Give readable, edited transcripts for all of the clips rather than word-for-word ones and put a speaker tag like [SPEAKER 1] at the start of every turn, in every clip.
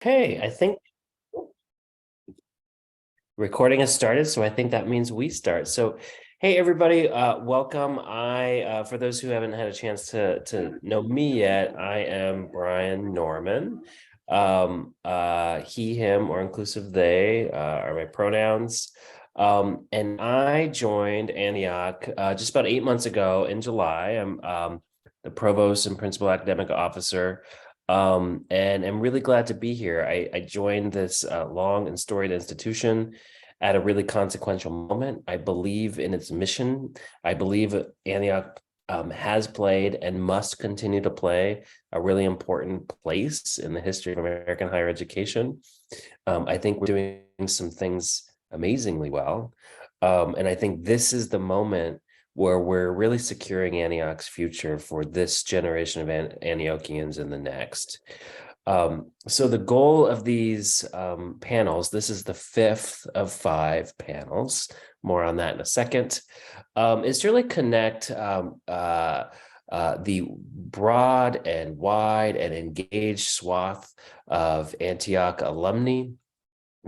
[SPEAKER 1] Okay, I think recording has started, so I think that means we start. So, hey everybody, welcome. For those who haven't had a chance to know me yet, I am Brian Norman. He, him, or inclusive they are my pronouns. And I joined Antioch just about 8 months ago in July. I'm the provost and principal academic officer. And I'm really glad to be here. I joined this long and storied institution at a really consequential moment. I believe in its mission. I believe Antioch has played and must continue to play a really important place in the history of American higher education. I think we're doing some things amazingly well. And I think this is the moment where we're really securing Antioch's future for this generation of Antiochians and the next. So the goal of these panels, this is the fifth of 5 panels, more on that in a second, is to really connect the broad and wide and engaged swath of Antioch alumni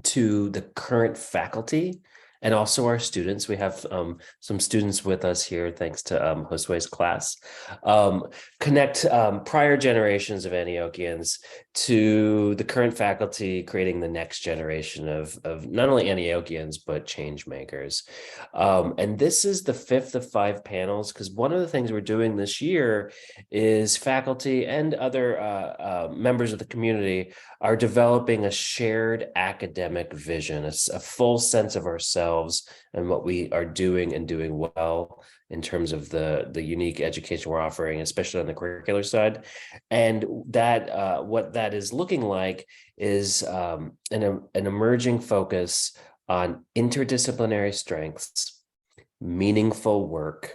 [SPEAKER 1] to the current faculty and also our students. We have some students with us here, thanks to Josue's class. Connect prior generations of Antiochians to the current faculty, creating the next generation of not only Antiochians, but change makers. And this is the fifth of 5 panels, because one of the things we're doing this year is faculty and other members of the community are developing a shared academic vision, a full sense of ourselves and what we are doing and doing well in terms of the unique education we're offering, especially on the curricular side. And that what that is looking like is an emerging focus on interdisciplinary strengths, meaningful work,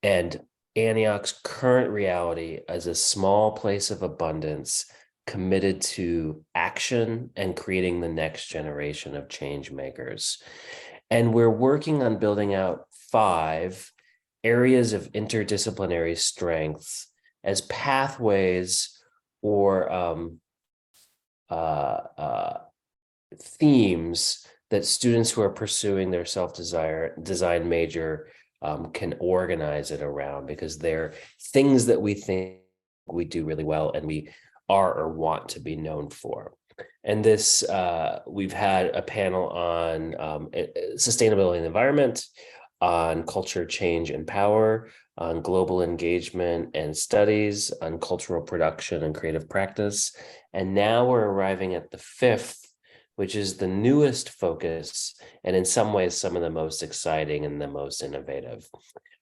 [SPEAKER 1] and Antioch's current reality as a small place of abundance committed to action and creating the next generation of change makers. And we're working on building out 5 areas of interdisciplinary strengths as pathways or themes that students who are pursuing their self-design major can organize it around, because they're things that we think we do really well and we are or want to be known for. And this, we've had a panel on sustainability and environment, on culture, change, and power, on global engagement and studies, on cultural production and creative practice. And now we're arriving at the 5th, which is the newest focus, and in some ways, some of the most exciting and the most innovative.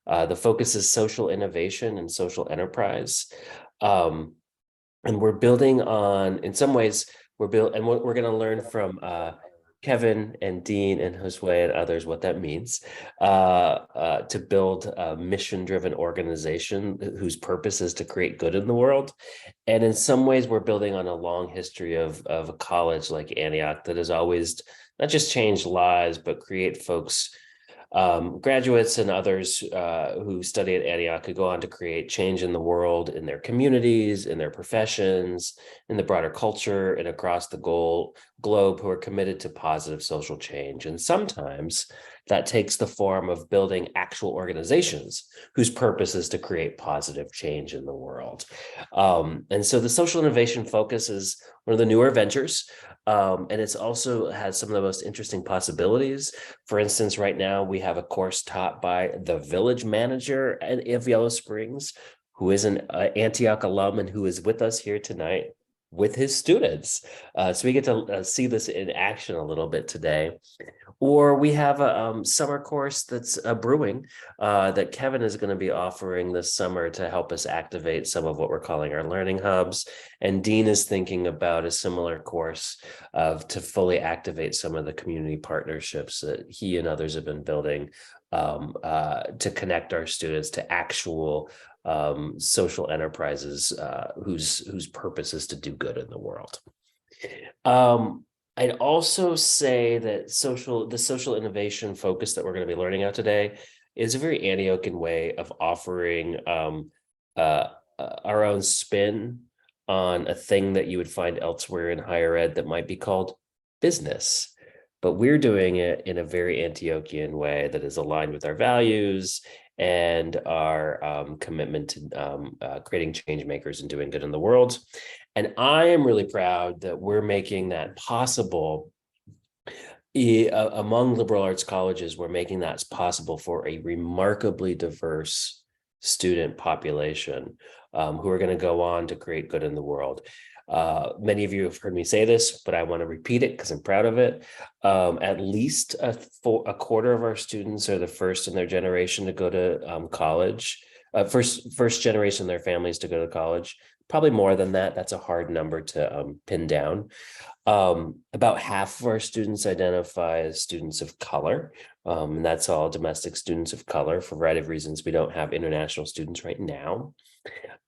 [SPEAKER 1] The focus is social innovation and social enterprise. And we're building on, in some ways, we're going to learn from Kevin and Dean and Josue and others what that means to build a mission-driven organization whose purpose is to create good in the world. And in some ways, we're building on a long history of a college like Antioch that has always not just changed lives, but create folks, graduates and others who study at Antioch could go on to create change in the world, in their communities, in their professions, in the broader culture, and across the globe, who are committed to positive social change. And sometimes that takes the form of building actual organizations whose purpose is to create positive change in the world. And so the social innovation focus is one of the newer ventures. And it's also has some of the most interesting possibilities. For instance, right now we have a course taught by the village manager of Yellow Springs, who is an Antioch alum and who is with us here tonight with his students. So we get to see this in action a little bit today. Or we have a summer course that's brewing that Kevin is going to be offering this summer to help us activate some of what we're calling our learning hubs. And Dean is thinking about a similar course to fully activate some of the community partnerships that he and others have been building to connect our students to actual social enterprises whose purpose is to do good in the world. I'd also say that the social innovation focus that we're going to be learning out today is a very Antiochian way of offering our own spin on a thing that you would find elsewhere in higher ed that might be called business. But we're doing it in a very Antiochian way that is aligned with our values and our commitment to creating change makers and doing good in the world. And I am really proud that we're making that possible. Among liberal arts colleges, we're making that possible for a remarkably diverse student population who are going to go on to create good in the world. Many of you have heard me say this, but I want to repeat it because I'm proud of it. At least a quarter of our students are the first in their generation to go to college. First generation in their families to go to college. Probably more than that. That's a hard number to pin down. About half of our students identify as students of color. And that's all domestic students of color. For a variety of reasons, we don't have international students right now.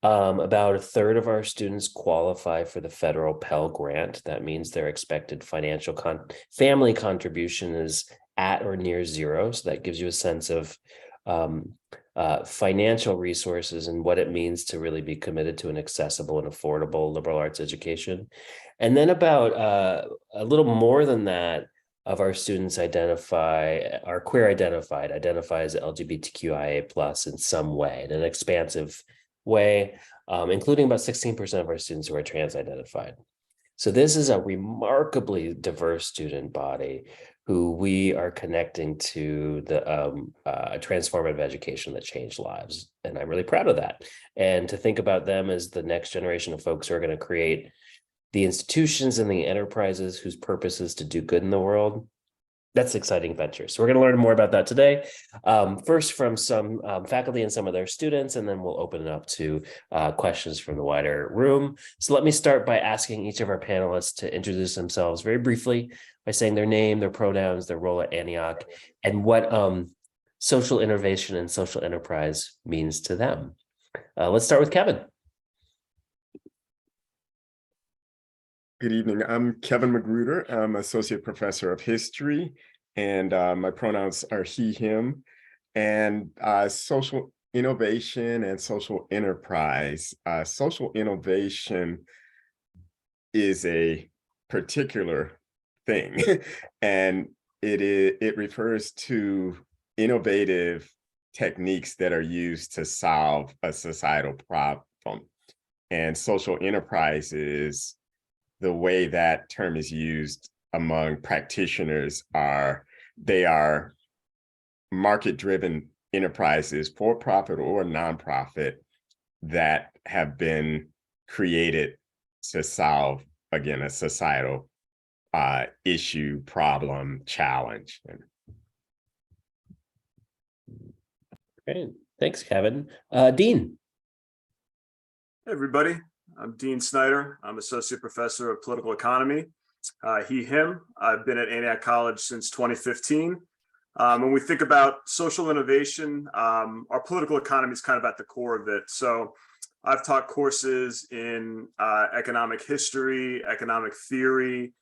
[SPEAKER 1] About a third of our students qualify for the federal Pell Grant. That means their expected financial family contribution is at or near zero. So that gives you a sense of financial resources and what it means to really be committed to an accessible and affordable liberal arts education. And then about a little more than that of our students are queer identified, identify as LGBTQIA plus in some way, in an expansive way, including about 16% of our students who are trans identified. So this is a remarkably diverse student body who we are connecting to the transformative education that changed lives. And I'm really proud of that. And to think about them as the next generation of folks who are going to create the institutions and the enterprises whose purpose is to do good in the world, that's an exciting venture. So we're going to learn more about that today. First from some faculty and some of their students, and then we'll open it up to questions from the wider room. So let me start by asking each of our panelists to introduce themselves very briefly by saying their name, their pronouns, their role at Antioch, and what social innovation and social enterprise means to them. Let's start with Kevin.
[SPEAKER 2] Good evening. I'm Kevin McGruder. I'm Associate Professor of History, and my pronouns are he, him. And social innovation and social enterprise. Social innovation is a particular thing, and it refers to innovative techniques that are used to solve a societal problem. And social enterprise is the way that term is used among practitioners. They are market-driven enterprises, for-profit or nonprofit, that have been created to solve, again, a societal issue, problem, challenge.
[SPEAKER 1] Great. Thanks, Kevin. Dean.
[SPEAKER 3] Hey, everybody. I'm Dean Snyder. I'm Associate Professor of Political Economy. He, him. I've been at Antioch College since 2015. When we think about social innovation, our political economy is kind of at the core of it. So I've taught courses in economic history, economic theory.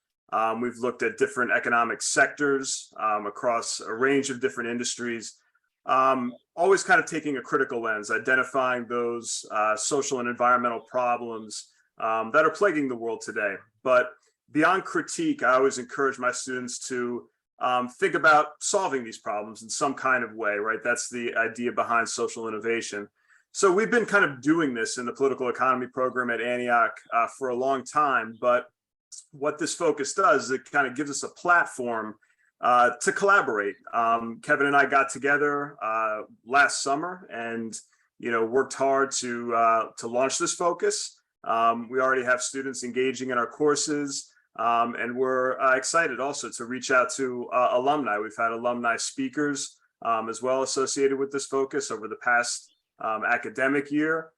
[SPEAKER 3] We've looked at different economic sectors across a range of different industries. Always kind of taking a critical lens, identifying those social and environmental problems that are plaguing the world today. But beyond critique, I always encourage my students to think about solving these problems in some kind of way, right? That's the idea behind social innovation. So we've been kind of doing this in the political economy program at Antioch for a long time. But what this focus does is it kind of gives us a platform to collaborate. Kevin and I got together last summer and worked hard to launch this focus. We already have students engaging in our courses, and we're excited also to reach out to alumni. We've had alumni speakers as well associated with this focus over the past academic year.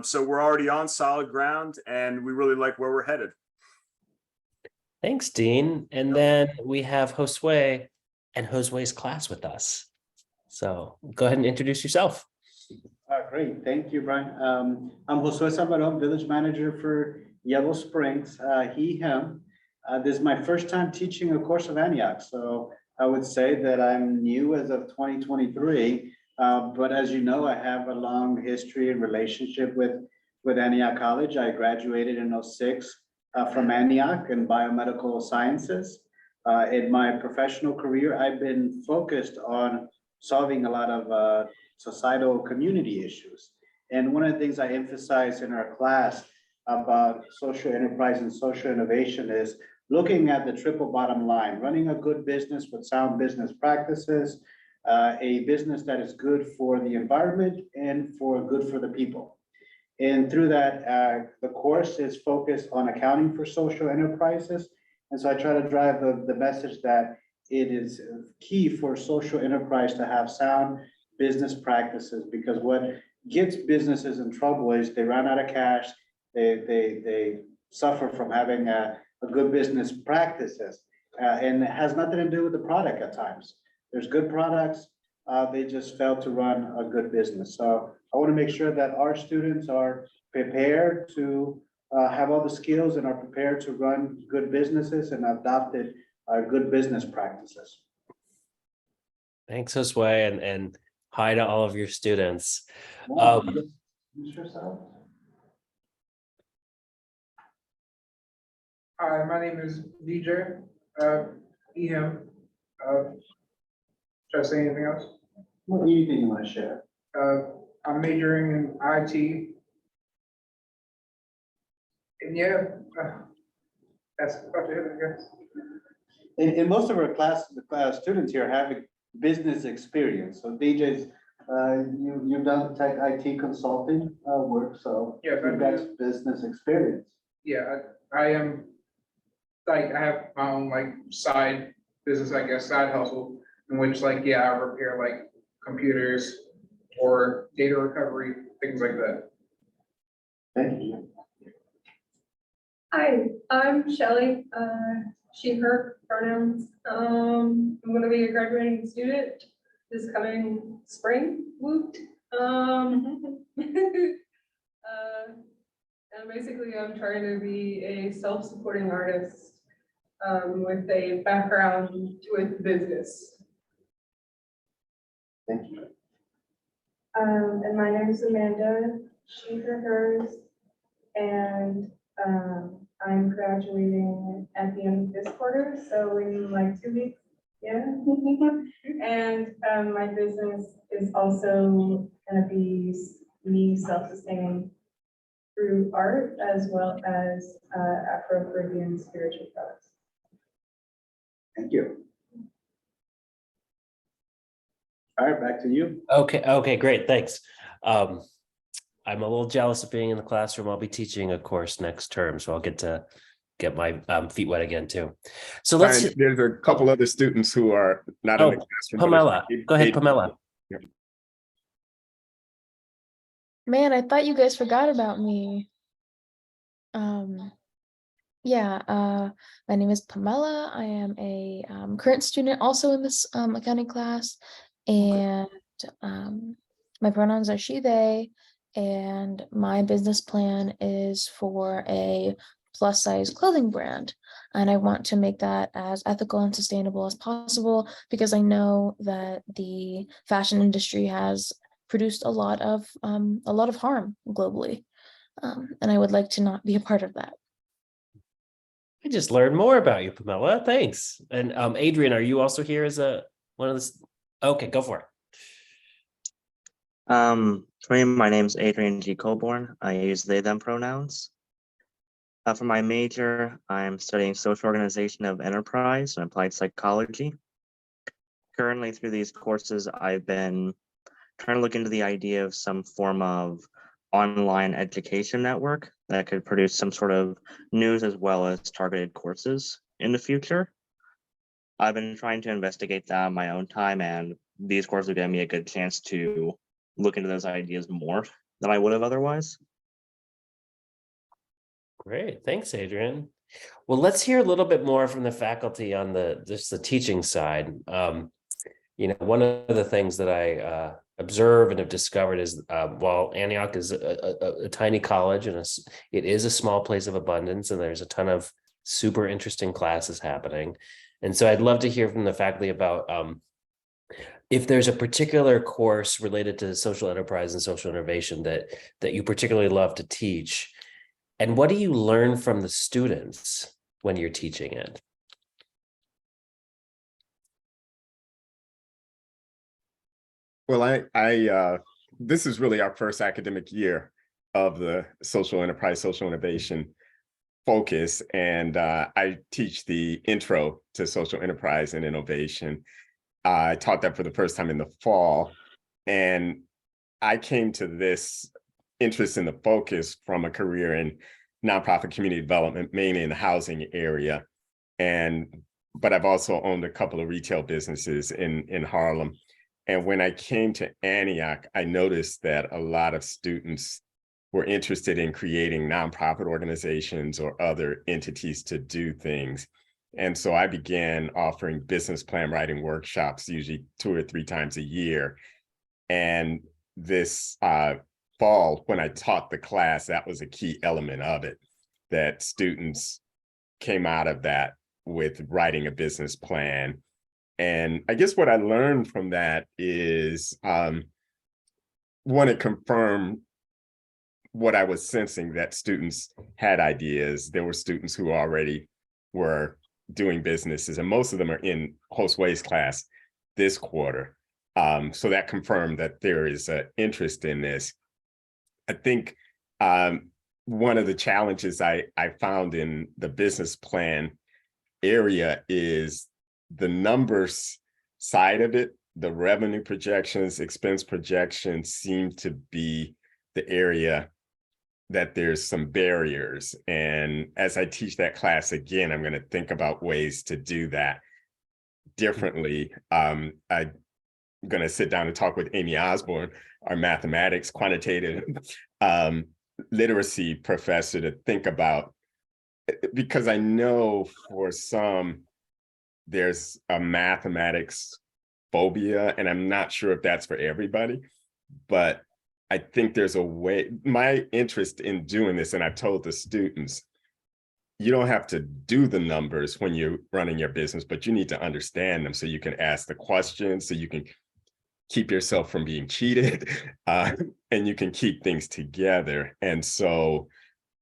[SPEAKER 3] So we're already on solid ground, and we really like where we're headed.
[SPEAKER 1] Thanks, Dean. And then we have Josue and Josue's class with us. So go ahead and introduce yourself.
[SPEAKER 4] Great. Thank you, Brian. I'm Josue Salmeron, village manager for Yellow Springs, he, him. This is my first time teaching a course of Antioch. So I would say that I'm new as of 2023. But as you know, I have a long history and relationship with with Antioch College. I graduated in '06 from Antioch in biomedical sciences. In my professional career, I've been focused on solving a lot of societal community issues. And one of the things I emphasize in our class about social enterprise and social innovation is looking at the triple bottom line, running a good business with sound business practices, a business that is good for the environment and good for the people. And through that, the course is focused on accounting for social enterprises. And so I try to drive the message that it is key for social enterprise to have sound business practices, because what gets businesses in trouble is they run out of cash, they suffer from having a good business practices, and it has nothing to do with the product at times. There's good products, they just fail to run a good business. So I want to make sure that our students are prepared to have all the skills and are prepared to run good businesses and adopted good business practices.
[SPEAKER 1] Thanks, Josue, and hi to all of your students.
[SPEAKER 5] Hi, my name is DJ, he, him. Should I say anything else?
[SPEAKER 4] Anything you want to share?
[SPEAKER 5] I'm majoring in IT. And yeah, that's about it, I guess.
[SPEAKER 4] And most of our class students here have business experience. So DJ's, you've done tech IT consulting work, so
[SPEAKER 5] Yes,
[SPEAKER 4] you've got business experience.
[SPEAKER 5] Yeah, I am, like, I have my own, like, side business, I guess, side hustle, in which, like, yeah, I repair, like, computers or data recovery, things like that.
[SPEAKER 4] Thank you.
[SPEAKER 6] Hi, I'm Shelly, she, her pronouns. I'm gonna be a graduating student this coming spring, woot. And basically I'm trying to be a self-supporting artist with a background with business.
[SPEAKER 4] Thank you.
[SPEAKER 6] And my name is Amanda, she, her, hers, and I'm graduating at the end of this quarter, so in like 2 weeks, yeah. And my business is also gonna be me self-sustaining through art as well as Afro-Caribbean spiritual products.
[SPEAKER 4] Thank you. All right, back to you.
[SPEAKER 1] Okay, great, thanks. I'm a little jealous of being in the classroom. I'll be teaching a course next term, so I'll get to get my feet wet again too. So let's.
[SPEAKER 2] Fine. There's a couple other students who are not in the classroom.
[SPEAKER 1] Pamela, go ahead, Pamela.
[SPEAKER 2] Yep.
[SPEAKER 7] Man, I thought you guys forgot about me. Yeah, my name is Pamela. I am a current student also in this accounting class, and my pronouns are she, they, and my business plan is for a plus size clothing brand. And I want to make that as ethical and sustainable as possible, because I know that the fashion industry has produced a lot of harm globally. And I would like to not be a part of that.
[SPEAKER 1] I just learned more about you, Pamela. Thanks. And Adrian, are you also here as one of the? Okay, go for it.
[SPEAKER 8] For me, my name's Adrian G. Colborn. I use they, them pronouns. For my major, I'm studying social organization of enterprise and applied psychology. Currently, through these courses, I've been trying to look into the idea of some form of online education network that could produce some sort of news as well as targeted courses in the future. I've been trying to investigate that on my own time, and these courses have given me a good chance to look into those ideas more than I would have otherwise.
[SPEAKER 1] Great, thanks, Adrian. Well, let's hear a little bit more from the faculty on the teaching side. One of the things that I observe and have discovered is while Antioch is a tiny college and it is a small place of abundance, and there's a ton of super interesting classes happening. And so I'd love to hear from the faculty about If there's a particular course related to social enterprise and social innovation that you particularly love to teach, and what do you learn from the students when you're teaching it?
[SPEAKER 2] Well, this is really our first academic year of the social enterprise, social innovation focus. And I teach the intro to social enterprise and innovation. I taught that for the first time in the fall. And I came to this interest in the focus from a career in nonprofit community development, mainly in the housing area. But I've also owned a couple of retail businesses in Harlem. And when I came to Antioch, I noticed that a lot of students were interested in creating nonprofit organizations or other entities to do things. And so I began offering business plan writing workshops, usually 2 or 3 times a year. And this fall, when I taught the class, that was a key element of it, that students came out of that with writing a business plan. And I guess what I learned from that is, one, it confirmed what I was sensing, that students had ideas. There were students who already were doing businesses, and most of them are in Josue's class this quarter. So that confirmed that there is an interest in this. I think one of the challenges I found in the business plan area is the numbers side of it. The revenue projections, expense projections seem to be the area that there's some barriers. And as I teach that class again, I'm going to think about ways to do that differently. I'm going to sit down and talk with Amy Osborne, our mathematics, quantitative literacy professor, to think about, because I know for some, there's a mathematics phobia, and I'm not sure if that's for everybody, but I think there's a way. My interest in doing this, and I've told the students, you don't have to do the numbers when you're running your business, but you need to understand them so you can ask the questions, so you can keep yourself from being cheated, and you can keep things together. And so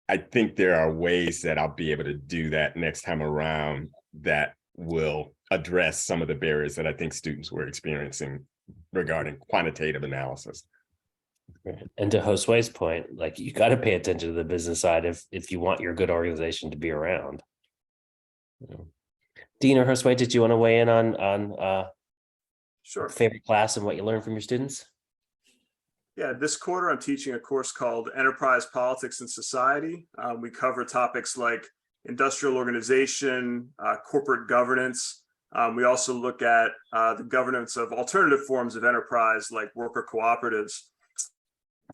[SPEAKER 2] I think there are ways that I'll be able to do that next time around that will address some of the barriers that I think students were experiencing regarding quantitative analysis.
[SPEAKER 1] And to Josue's point, like, you got to pay attention to the business side if you want your good organization to be around. Dean or Josue, did you want to weigh in on
[SPEAKER 3] Sure.
[SPEAKER 1] favorite class and what you learned from your students?
[SPEAKER 3] Yeah, this quarter I'm teaching a course called Enterprise Politics and Society. We cover topics like industrial organization, corporate governance. We also look at the governance of alternative forms of enterprise like worker cooperatives.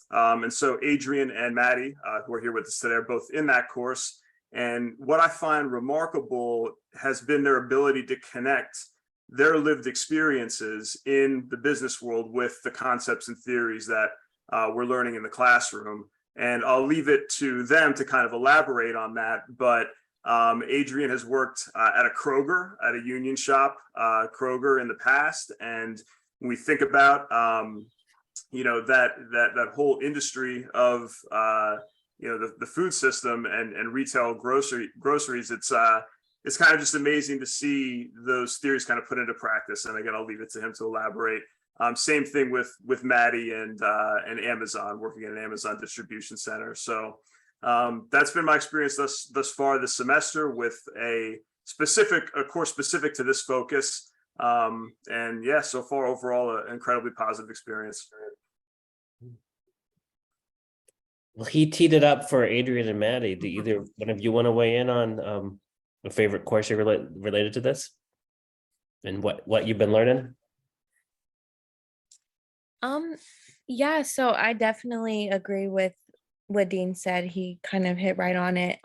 [SPEAKER 3] And so Adrian and Maddie, who are here with us today, are both in that course. And what I find remarkable has been their ability to connect their lived experiences in the business world with the concepts and theories that we're learning in the classroom. And I'll leave it to them to kind of elaborate on that. But Adrian has worked at a Kroger, at a union shop, Kroger, in the past. And when we think about, that whole industry of, the food system and retail groceries, it's kind of just amazing to see those theories kind of put into practice. And again, I'll leave it to him to elaborate. Same thing with Maddie and Amazon, working at an Amazon distribution center. So that's been my experience thus far this semester with a course specific to this focus. And yeah, so far overall, an incredibly positive experience.
[SPEAKER 1] Well, he teed it up for Adrian and Maddie. Do either one of you want to weigh in on a favorite course you related to this, and what you've been learning?
[SPEAKER 9] Yeah, so I definitely agree with what Dean said. He kind of hit right on it.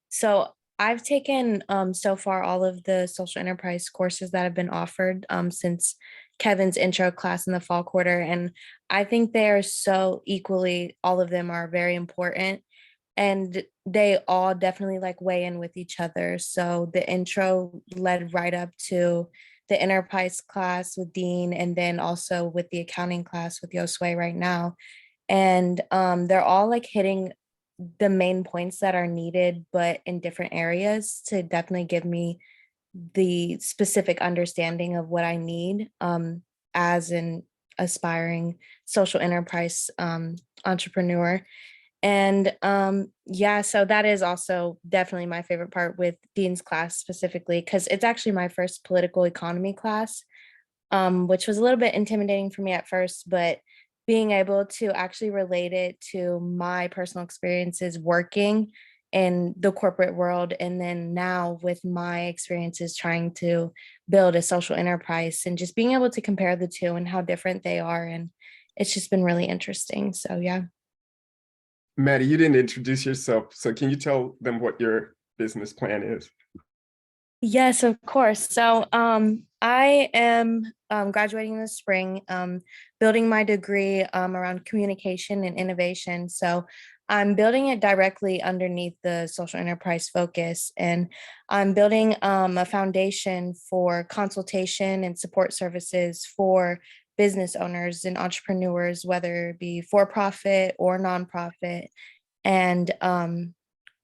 [SPEAKER 9] So I've taken so far all of the social enterprise courses that have been offered since Kevin's intro class in the fall quarter, and I think they are so equally, all of them are very important, and they all definitely like weigh in with each other. So the intro led right up to the enterprise class with Dean, and then also with the accounting class with Josue right now. And they're all like hitting the main points that are needed, but in different areas to definitely give me the specific understanding of what I need as an aspiring social enterprise entrepreneur. And yeah, so that is also definitely my favorite part with Dean's class specifically, because it's actually my first political economy class, which was a little bit intimidating for me at first, but being able to actually relate it to my personal experiences working in the corporate world, and then now with my experiences trying to build a social enterprise and just being able to compare the two and how different they are. And it's just been really interesting. So yeah.
[SPEAKER 2] Maddie, you didn't introduce yourself, so can you tell them what your business plan is?
[SPEAKER 9] Yes, of course. So I am graduating this spring, building my degree around communication and innovation. So I'm building it directly underneath the social enterprise focus, and I'm building a foundation for consultation and support services for business owners and entrepreneurs, whether it be for profit or nonprofit. And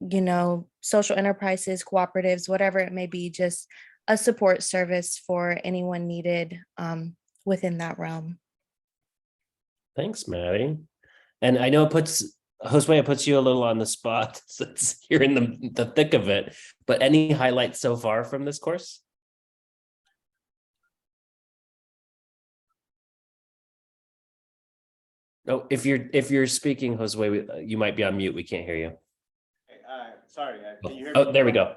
[SPEAKER 9] you know, social enterprises, cooperatives, whatever it may be, just a support service for anyone needed within that realm.
[SPEAKER 1] Thanks, Maddie. And I know Josue, it puts you a little on the spot since you're in the thick of it, but any highlights so far from this course? Oh, if you're speaking, Josue, you might be on mute. We can't hear you.
[SPEAKER 4] Sorry, can you hear me?
[SPEAKER 1] Oh, there we go.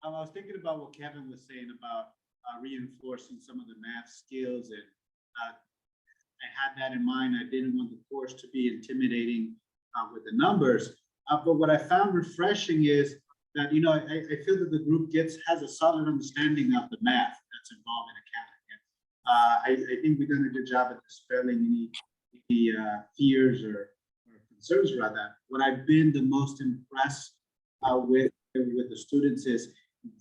[SPEAKER 4] I was thinking about what Kevin was saying about reinforcing some of the math skills, and I had that in mind. I didn't want the course to be intimidating with the numbers, but what I found refreshing is that, you know, I feel that the group has a solid understanding of the math that's involved in accounting. I think we've done a good job at dispelling any fears or concerns around that. What I've been the most impressed with the students is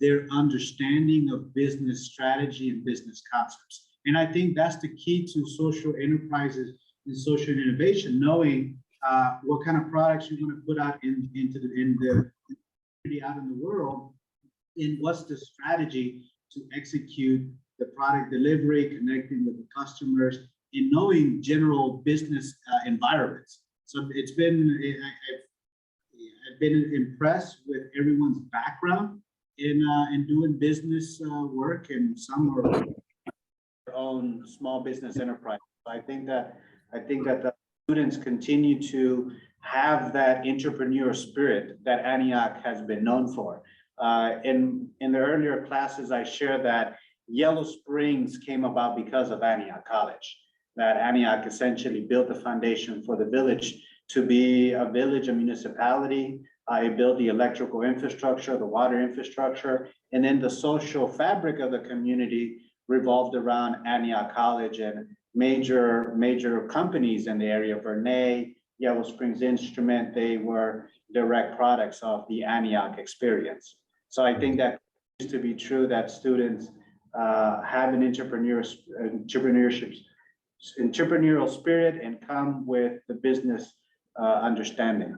[SPEAKER 4] their understanding of business strategy and business concepts. And I think that's the key to social enterprises and social innovation, knowing what kind of products you want to put out into the community out in the world, and what's the strategy to execute the product delivery, connecting with the customers, and knowing general business environments. So it's been, I've been impressed with everyone's background in doing business work, and some are their own small business enterprise. So I think that the students continue to have that entrepreneur spirit that Antioch has been known for. In the earlier classes, I shared that Yellow Springs came about because of Antioch College. That Antioch essentially built the foundation for the village to be a village, a municipality. It built the electrical infrastructure, the water infrastructure, and then the social fabric of the community revolved around Antioch College and major companies in the area. Vernay, Yellow Springs Instrument, they were direct products of the Antioch experience. So I think that is to be true, that students have an entrepreneurial spirit and come with the business understanding.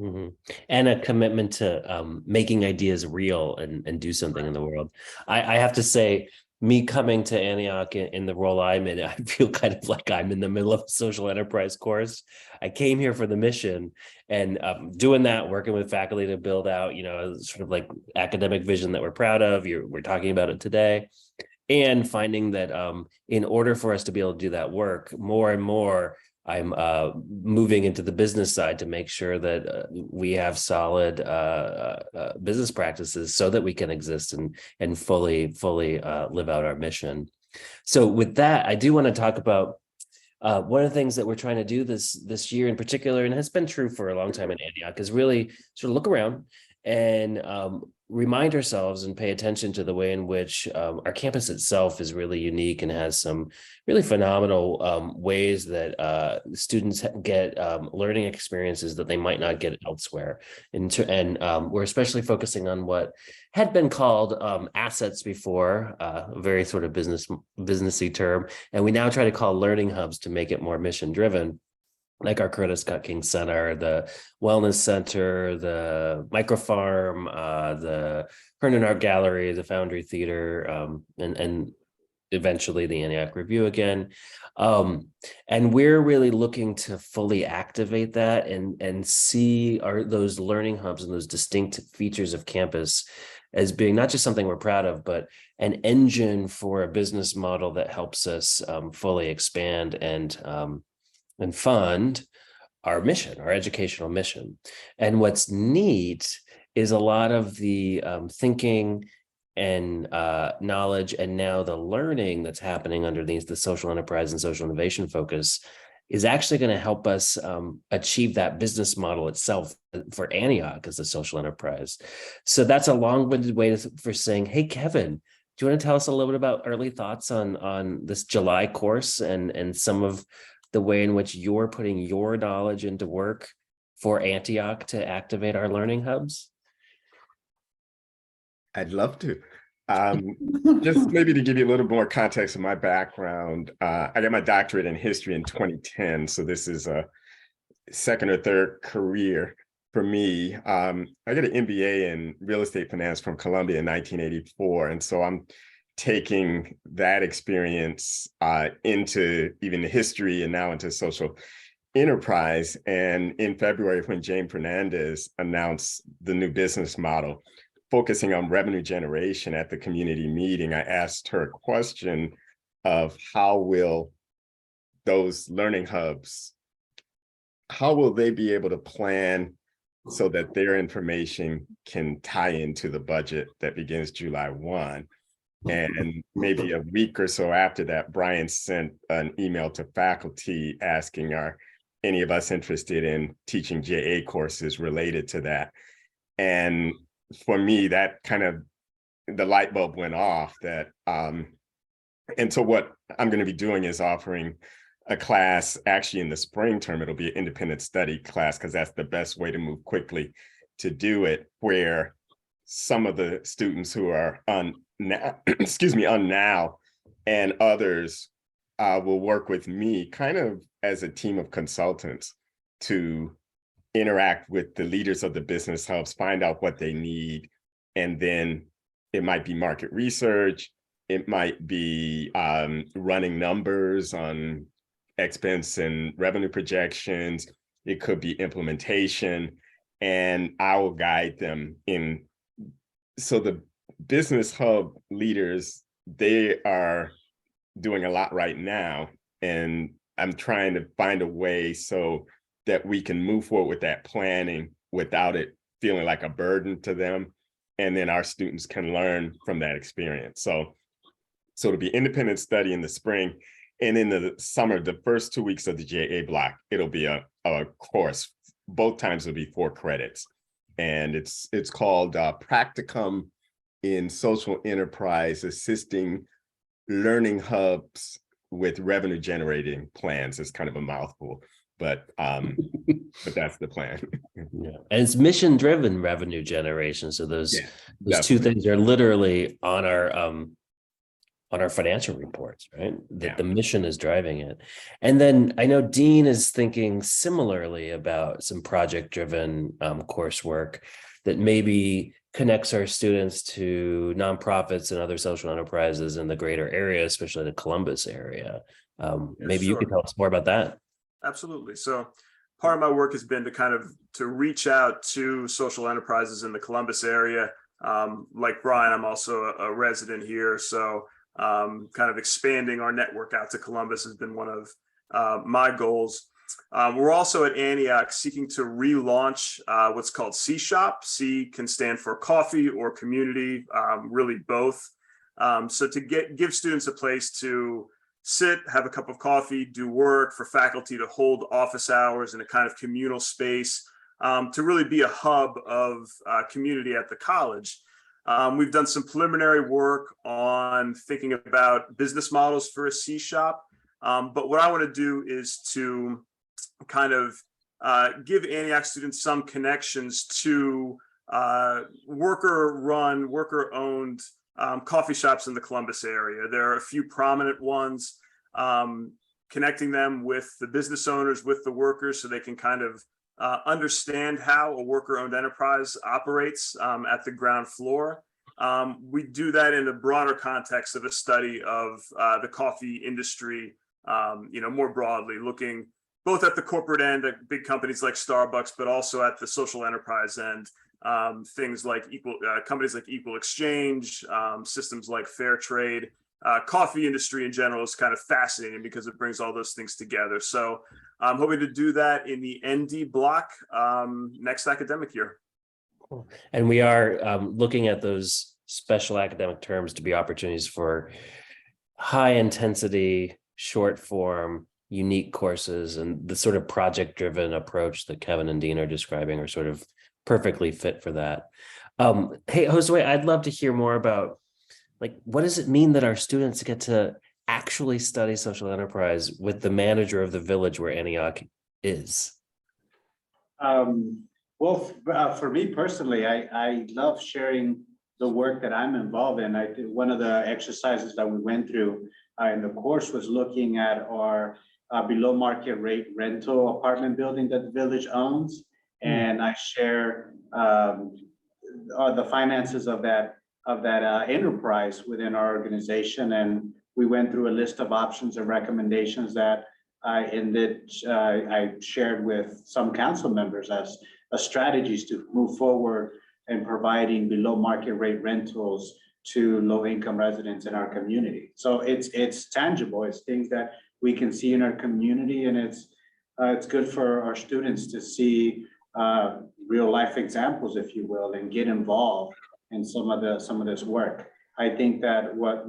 [SPEAKER 1] Mm-hmm. And a commitment to making ideas real and do something in the world. I have to say, me coming to Antioch in the role I'm in, I feel kind of like I'm in the middle of a social enterprise course. I came here for the mission, and doing that, working with faculty to build out, you know, sort of like academic vision that we're proud of. We're talking about it today. And finding that in order for us to be able to do that work, more and more, I'm moving into the business side to make sure that we have solid business practices so that we can exist and fully live out our mission. So with that, I do want to talk about one of the things that we're trying to do this year in particular, and has been true for a long time in Antioch, is really sort of look around and remind ourselves and pay attention to the way in which our campus itself is really unique and has some really phenomenal ways that students get learning experiences that they might not get elsewhere. And we're especially focusing on what had been called assets before, a very sort of businessy term, and we now try to call learning hubs to make it more mission driven, like our Curtis Scott King Center, the Wellness Center, the Microfarm, the Herndon Art Gallery, the Foundry Theater, and eventually the Antioch Review again. And we're really looking to fully activate that and see those learning hubs and those distinct features of campus as being not just something we're proud of, but an engine for a business model that helps us fully expand and fund our mission, our educational mission. And what's neat is a lot of the thinking and knowledge, and now the learning that's happening underneath the social enterprise and social innovation focus is actually going to help us achieve that business model itself for Antioch as a social enterprise. So that's a long-winded way for saying, hey, Kevin, do you want to tell us a little bit about early thoughts on this July course and some of the way in which you're putting your knowledge into work for Antioch to activate our learning hubs?
[SPEAKER 2] I'd love to. Just maybe to give you a little more context of my background, I got my doctorate in history in 2010. So this is a second or third career for me. I got an MBA in real estate finance from Columbia in 1984. And so I'm taking that experience into even the history and now into social enterprise. And in February, when Jane Fernandez announced the new business model, focusing on revenue generation at the community meeting, I asked her a question of how will those learning hubs, how will they be able to plan so that their information can tie into the budget that begins July 1? And maybe a week or so after that, Brian sent an email to faculty asking, are any of us interested in teaching JA courses related to that? And for me, that kind of, the light bulb went off that, and so what I'm going to be doing is offering a class actually in the spring term. It'll be an independent study class because that's the best way to move quickly to do it, where some of the students who are on now and others will work with me kind of as a team of consultants to interact with the leaders of the business hubs, find out what they need. And then it might be market research. It might be running numbers on expense and revenue projections. It could be implementation. And I will guide them in. So the business hub leaders, they are doing a lot right now. And I'm trying to find a way so that we can move forward with that planning without it feeling like a burden to them. And then our students can learn from that experience. So it'll be independent study in the spring. And in the summer, the first 2 weeks of the JA block, it'll be a course. Both times it'll be 4 credits. And it's called Practicum in Social Enterprise, Assisting Learning Hubs with Revenue Generating Plans. It's kind of a mouthful, but that's the plan.
[SPEAKER 1] Yeah, and it's mission driven revenue generation. So those two things are literally on our financial reports, right? That the mission is driving it. And then I know Dean is thinking similarly about some project driven coursework that maybe connects our students to nonprofits and other social enterprises in the greater area, especially the Columbus area. Maybe you could tell us more about that.
[SPEAKER 3] Absolutely. So part of my work has been to reach out to social enterprises in the Columbus area. Like Brian, I'm also a resident here. So kind of expanding our network out to Columbus has been one of my goals. We're also at Antioch seeking to relaunch what's called C Shop. C can stand for coffee or community, really both. So to give students a place to sit, have a cup of coffee, do work, for faculty to hold office hours in a kind of communal space. to really be a hub of community at the college. We've done some preliminary work on thinking about business models for a C shop. But what I want to do is to kind of give Antioch students some connections to worker-run, worker-owned coffee shops in the Columbus area. There are a few prominent ones, connecting them with the business owners, with the workers, so they can kind of understand how a worker-owned enterprise operates at the ground floor. We do that in a broader context of a study of the coffee industry, more broadly, looking both at the corporate end at big companies like Starbucks, but also at the social enterprise end, things like companies like Equal Exchange, systems like Fair Trade. Coffee industry in general is kind of fascinating because it brings all those things together. So I'm hoping to do that in the ND block next academic year.
[SPEAKER 1] Cool. And we are looking at those special academic terms to be opportunities for high intensity, short form, unique courses, and the sort of project driven approach that Kevin and Dean are describing are sort of perfectly fit for that. Hey, Josue, I'd love to hear more about, like, what does it mean that our students get to actually study social enterprise with the manager of the village where Antioch is?
[SPEAKER 4] Well, for me personally, I love sharing the work that I'm involved in. I did one of the exercises that we went through in the course was looking at our below market rate rental apartment building that the village owns. And I share the finances of that enterprise within our organization. And we went through a list of options and recommendations that I shared with some council members as strategies to move forward in providing below market rate rentals to low income residents in our community. So it's tangible. It's things that we can see in our community, and it's good for our students to see real life examples, if you will, and get involved in some of this work. I think that what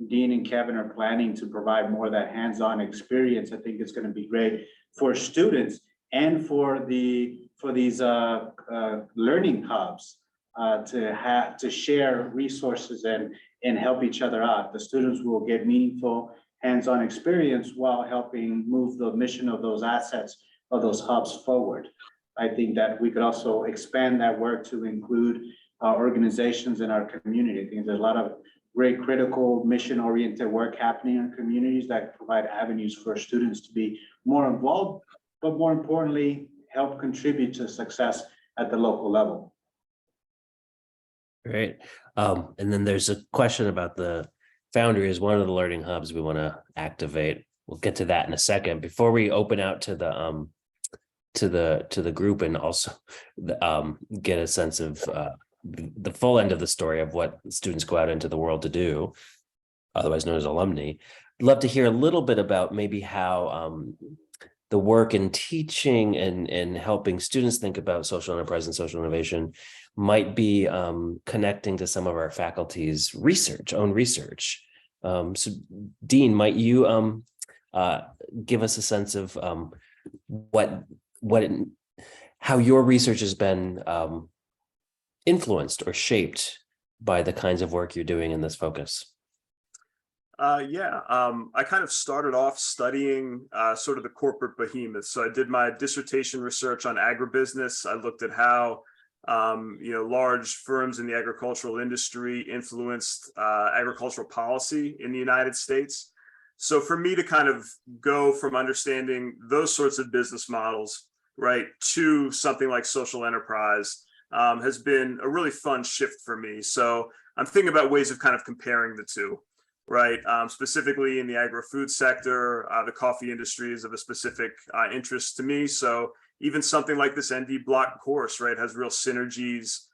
[SPEAKER 4] Dean and Kevin are planning to provide more of that hands-on experience, I think it's going to be great for students and for these learning hubs to share resources and help each other out. The students will get meaningful hands-on experience while helping move the mission of those assets of those hubs forward. I think that we could also expand that work to include organizations in our community. I think there's a lot of great critical mission-oriented work happening in communities that provide avenues for students to be more involved, but more importantly, help contribute to success at the local level.
[SPEAKER 1] Great. And then there's a question about the Foundry is one of the learning hubs we want to activate. We'll get to that in a second. Before we open out to the group and also get a sense of the full end of the story of what students go out into the world to do, otherwise known as alumni, I'd love to hear a little bit about maybe how the work in teaching and helping students think about social enterprise and social innovation might be connecting to some of our faculty's own research. So Dean, might you give us a sense of how your research has been influenced or shaped by the kinds of work you're doing in this focus?
[SPEAKER 3] I kind of started off studying sort of the corporate behemoths. So I did my dissertation research on agribusiness. I looked at how large firms in the agricultural industry influenced agricultural policy in the United States. So for me to kind of go from understanding those sorts of business models, right, to something like social enterprise has been a really fun shift for me. So I'm thinking about ways of kind of comparing the two, right? Specifically in the agri-food sector, the coffee industry is of a specific interest to me. So even something like this ND block course, right, has real synergies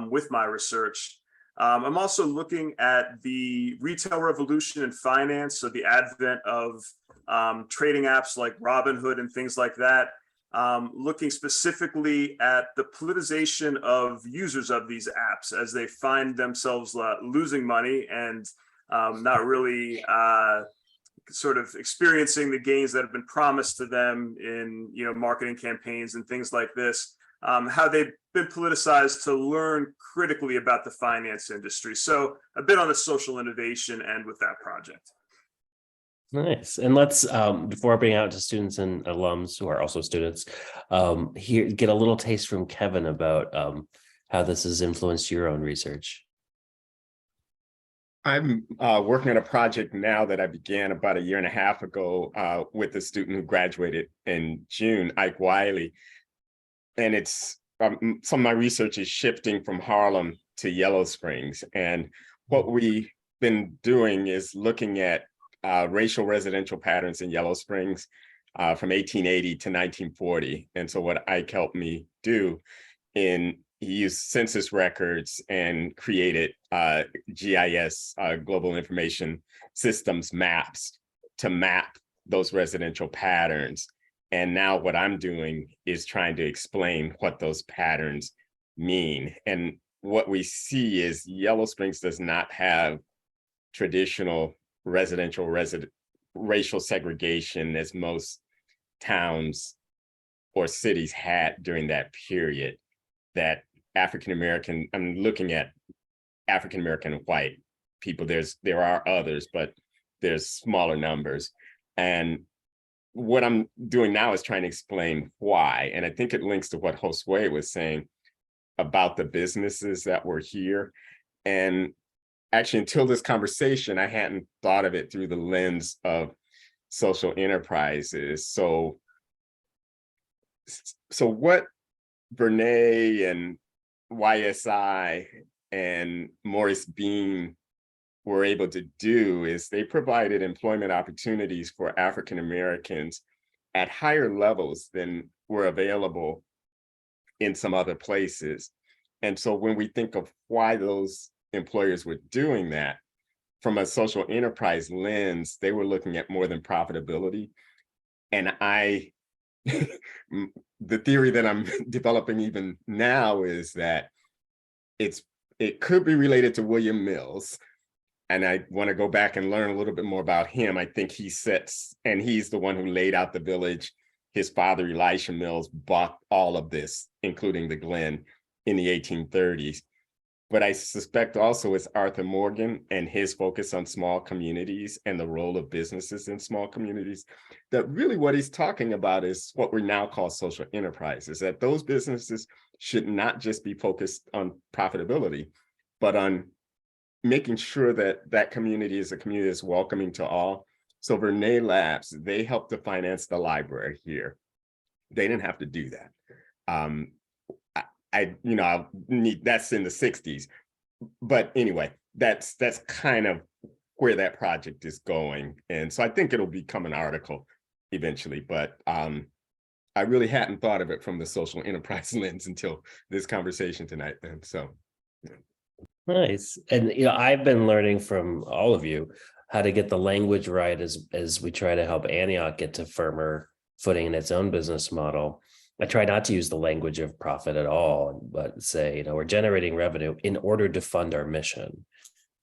[SPEAKER 3] with my research. I'm also looking at the retail revolution in finance, so the advent of trading apps like Robinhood and things like that, looking specifically at the politicization of users of these apps as they find themselves losing money and not really sort of experiencing the gains that have been promised to them in, marketing campaigns and things like this, how they've been politicized to learn critically about the finance industry. So a bit on the social innovation end with that project.
[SPEAKER 1] Nice. And let's, before opening out to students and alums who are also students, here get a little taste from Kevin about how this has influenced your own research.
[SPEAKER 2] I'm working on a project now that I began about 1.5 years ago with a student who graduated in June, Ike Wiley. And it's some of my research is shifting from Harlem to Yellow Springs. And what we've been doing is looking at racial residential patterns in Yellow Springs from 1880 to 1940. And so what Ike helped me do he used census records and created GIS, Global Information Systems maps to map those residential patterns. And now what I'm doing is trying to explain what those patterns mean. And what we see is Yellow Springs does not have traditional residential racial segregation as most towns or cities had during that period. That African-American, I'm looking at African-American and white people. There are others, but there's smaller numbers. And what I'm doing now is trying to explain why. And I think it links to what Josue was saying about the businesses that were here. And actually, until this conversation, I hadn't thought of it through the lens of social enterprises. So what Vernay and YSI and Maurice Bean were able to do is they provided employment opportunities for African Americans at higher levels than were available in some other places. And so when we think of why those employers were doing that, from a social enterprise lens, they were looking at more than profitability. And the theory that I'm developing even now is that it could be related to William Mills. And I want to go back and learn a little bit more about him. I think he's the one who laid out the village. His father, Elisha Mills, bought all of this, including the Glen, in the 1830s. But I suspect also it's Arthur Morgan and his focus on small communities and the role of businesses in small communities, that really what he's talking about is what we now call social enterprises, that those businesses should not just be focused on profitability, but on making sure that that community is a community that's welcoming to all. So Vernay Labs, they helped to finance the library here. They didn't have to do that. That's in the 60s. But anyway, that's kind of where that project is going. And so I think it'll become an article eventually, but I really hadn't thought of it from the social enterprise lens until this conversation tonight then, so.
[SPEAKER 1] Nice. And I've been learning from all of you how to get the language right as we try to help Antioch get to firmer footing in its own business model. I try not to use the language of profit at all, but say, we're generating revenue in order to fund our mission.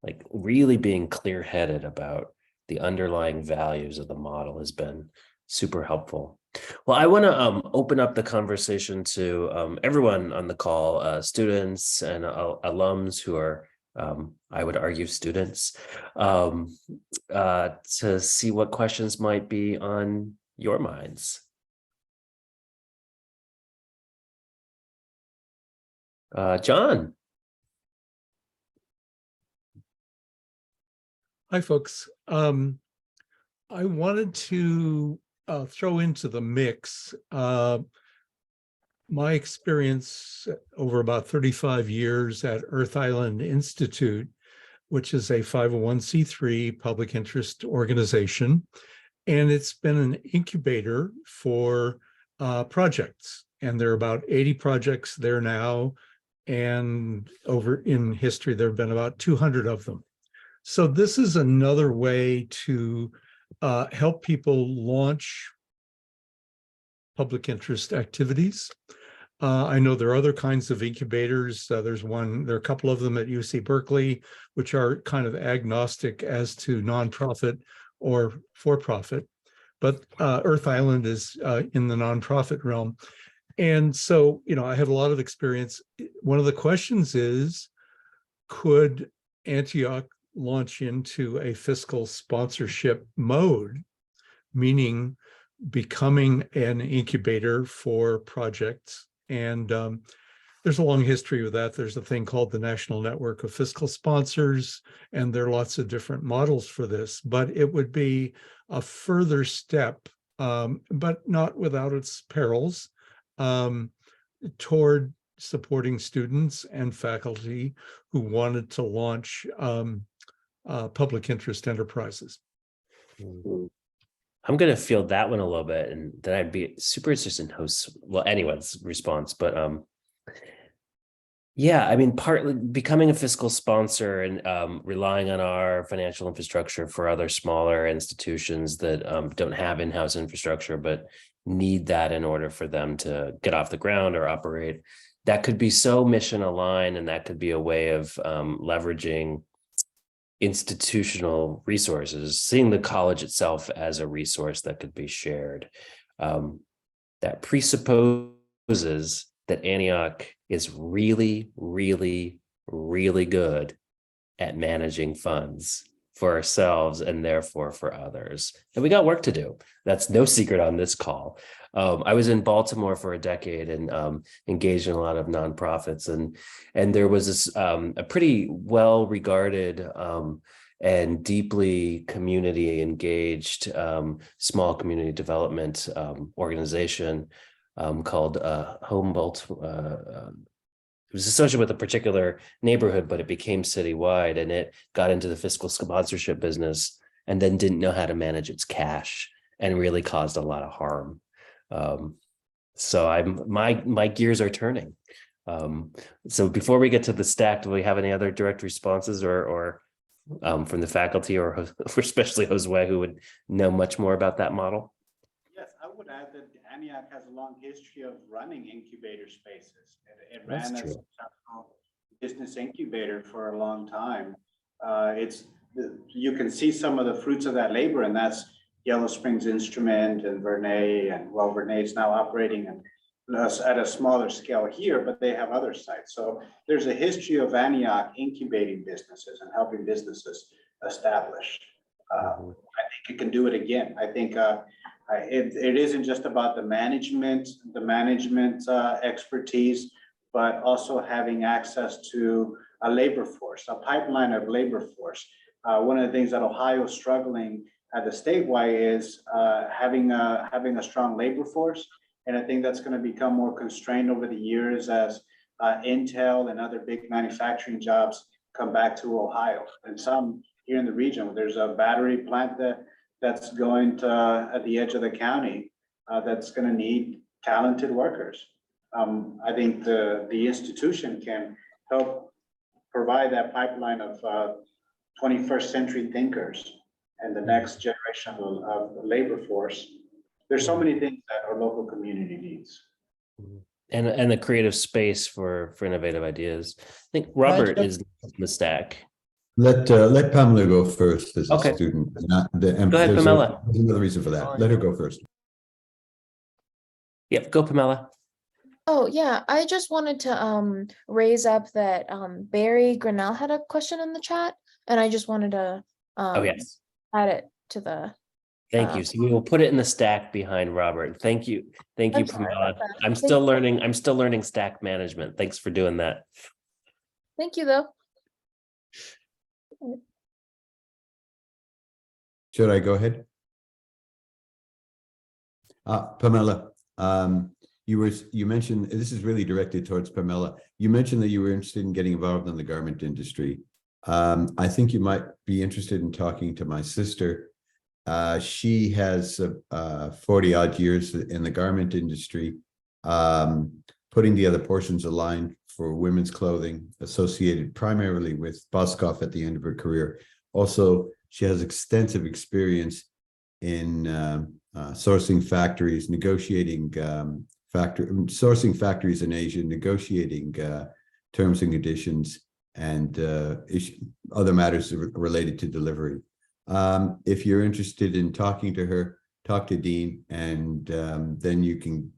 [SPEAKER 1] Like really being clear-headed about the underlying values of the model has been super helpful. Well, I want to open up the conversation to everyone on the call, students and alums who are, I would argue, students, to see what questions might be on your minds. John.
[SPEAKER 10] Hi, folks. I wanted to throw into the mix my experience over about 35 years at Earth Island Institute, which is a 501c3 public interest organization. And it's been an incubator for projects. And there are about 80 projects there now. And over in history, there have been about 200 of them. So this is another way to help people launch public interest activities. I know there are other kinds of incubators. There are a couple of them at UC Berkeley, which are kind of agnostic as to nonprofit or for-profit, but Earth Island is in the nonprofit realm. And so, I have a lot of experience. One of the questions is, could Antioch launch into a fiscal sponsorship mode, meaning becoming an incubator for projects? And there's a long history with that. There's a thing called the National Network of Fiscal Sponsors, and there are lots of different models for this, but it would be a further step, but not without its perils, toward supporting students and faculty who wanted to launch public interest enterprises.
[SPEAKER 1] I'm going to field that one a little bit, and then I'd be super interested in hosts. Well, anyone's response, but yeah, I mean, partly becoming a fiscal sponsor and relying on our financial infrastructure for other smaller institutions that don't have in-house infrastructure, but need that in order for them to get off the ground or operate. That could be so mission aligned, and that could be a way of leveraging institutional resources, seeing the college itself as a resource that could be shared. That presupposes that Antioch is really, really, really good at managing funds for ourselves and therefore for others. And we got work to do. That's no secret on this call. I was in Baltimore for a decade and engaged in a lot of nonprofits, and there was this a pretty well regarded and deeply community engaged small community development organization called Humboldt. It was associated with a particular neighborhood, but it became citywide, and it got into the fiscal sponsorship business and then didn't know how to manage its cash and really caused a lot of harm. So my gears are turning. So before we get to the stack, do we have any other direct responses or from the faculty or especially Josue, who would know much more about that model?
[SPEAKER 4] Yes, I would add that Antioch has a long history of running incubator spaces. It
[SPEAKER 1] That's
[SPEAKER 4] ran as
[SPEAKER 1] true.
[SPEAKER 4] a successful business incubator for a long time. You can see some of the fruits of that labor, and that's Yellow Springs Instrument and Vernay, and well, Vernay is now operating at a smaller scale here, but they have other sites. So there's a history of Antioch incubating businesses and helping businesses establish. I think it can do it again. I think it isn't just about the management expertise, but also having access to a labor force, a pipeline of labor force. One of the things that Ohio is struggling at the statewide is having a strong labor force. And I think that's going to become more constrained over the years as Intel and other big manufacturing jobs come back to Ohio. And some here in the region, there's a battery plant that's going to at the edge of the county that's going to need talented workers. I think the institution can help provide that pipeline of 21st century thinkers and the next generation of the labor force. There's so many things that our local community needs.
[SPEAKER 1] And the creative space for innovative ideas. I think Robert is in the stack.
[SPEAKER 11] Let Pamela go first as a
[SPEAKER 1] Okay.
[SPEAKER 11] student.
[SPEAKER 1] Go ahead, Pamela.
[SPEAKER 11] There's another reason for that. Let her go first.
[SPEAKER 1] Yep, go Pamela.
[SPEAKER 7] Oh, yeah, I just wanted to raise up that Barry Grinnell had a question in the chat, and I just wanted to
[SPEAKER 1] Oh, yes.
[SPEAKER 7] add it to the
[SPEAKER 1] Thank you. So we will put it in the stack behind Robert. Thank you. Thank you,
[SPEAKER 7] I'm sorry
[SPEAKER 1] Pamela.
[SPEAKER 7] about that.
[SPEAKER 1] I'm
[SPEAKER 7] Thank
[SPEAKER 1] still
[SPEAKER 7] you.
[SPEAKER 1] learning. I'm still learning stack management. Thanks for doing that.
[SPEAKER 7] Thank you, though.
[SPEAKER 11] Should I go ahead? Pamela, you mentioned, this is really directed towards Pamela. You mentioned that you were interested in getting involved in the garment industry. I think you might be interested in talking to my sister. She has 40 odd years in the garment industry, putting together portions of line for women's clothing associated primarily with Boscoff at the end of her career. Also, she has extensive experience in sourcing factories, negotiating sourcing factories in Asia, negotiating terms and conditions, and other matters related to delivery. If you're interested in talking to her, talk to Dean, and then you can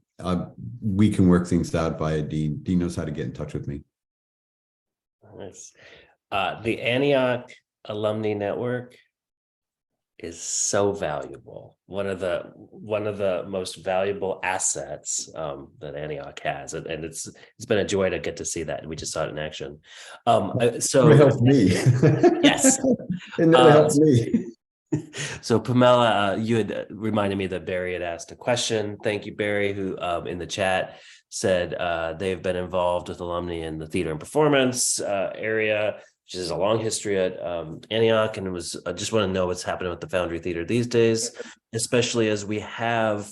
[SPEAKER 11] we can work things out via Dean. Dean knows how to get in touch with me.
[SPEAKER 1] Nice. The Antioch Alumni Network is so valuable. One of the most valuable assets that Antioch has, and it's been a joy to get to see that. We just saw it in action. So
[SPEAKER 11] It helped me.
[SPEAKER 1] Yes.
[SPEAKER 11] It never helped me.
[SPEAKER 1] So Pamela, you had reminded me that Barry had asked a question. Thank you, Barry, who in the chat said they've been involved with alumni in the theater and performance area, which is a long history at Antioch, and I just want to know what's happening with the Foundry Theater these days, especially as we have,